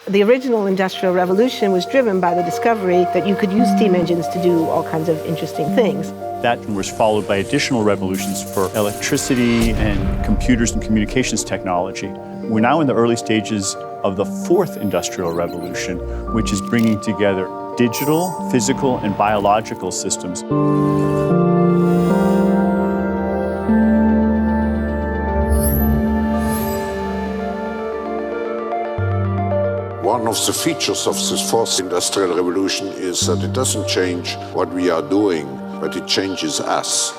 The original Industrial Revolution was driven by the discovery that you could use steam engines to do all kinds of interesting things. That was followed by additional revolutions for electricity and computers and communications technology. We're now in the early stages of the fourth Industrial Revolution, which is bringing together digital, physical, and biological systems. One of the features of this fourth industrial revolution is that it doesn't change what we are doing, but it changes us.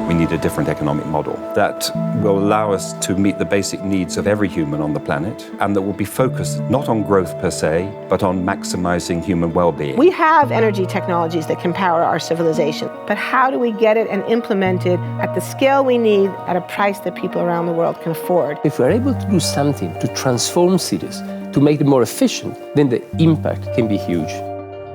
We need a different economic model that will allow us to meet the basic needs of every human on the planet, and that will be focused not on growth per se, but on maximizing human well-being. We have energy technologies that can power our civilization, but how do we get it and implement it at the scale we need at a price that people around the world can afford? If we're able to do something to transform cities, to make them more efficient, then the impact can be huge.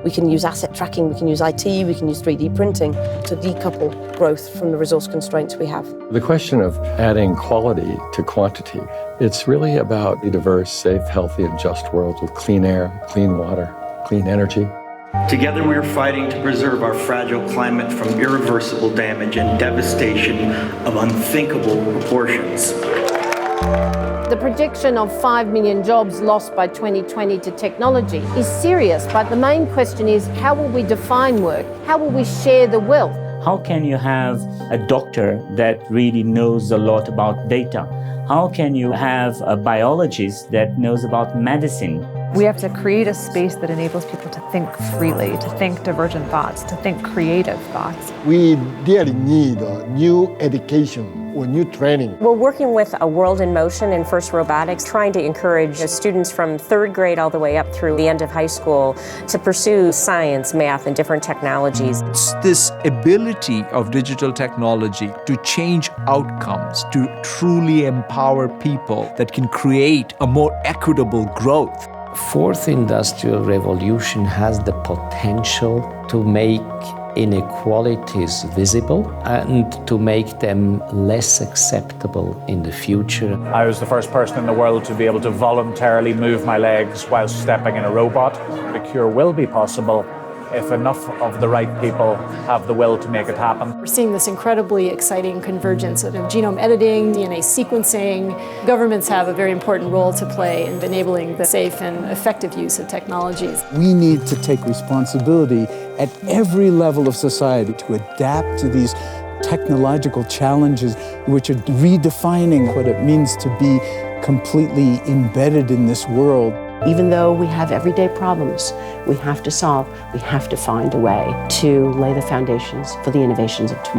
We can use asset tracking, we can use IT, we can use 3D printing to decouple growth from the resource constraints we have. The question of adding quality to quantity, it's really about a diverse, safe, healthy, and just world with clean air, clean water, clean energy. Together we are fighting to preserve our fragile climate from irreversible damage and devastation of unthinkable proportions. The prediction of 5 million jobs lost by 2020 to technology is serious, but the main question is, how will we define work? How will we share the wealth? How can you have a doctor that really knows a lot about data? How can you have a biologist that knows about medicine? We have to create a space that enables people to think freely, to think divergent thoughts, to think creative thoughts. We really need new education or new training. We're working with a World in Motion and FIRST Robotics, trying to encourage students from third grade all the way up through the end of high school to pursue science, math, and different technologies. It's this ability of digital technology to change outcomes, to truly empower people that can create a more equitable growth. Fourth Industrial Revolution has the potential to make inequalities visible and to make them less acceptable in the future. I was the first person in the world to be able to voluntarily move my legs while stepping in a robot. The cure will be possible if enough of the right people have the will to make it happen. We're seeing this incredibly exciting convergence of genome editing, DNA sequencing. Governments have a very important role to play in enabling the safe and effective use of technologies. We need to take responsibility at every level of society to adapt to these technological challenges, which are redefining what it means to be completely embedded in this world. Even though we have everyday problems we have to solve, we have to find a way to lay the foundations for the innovations of tomorrow.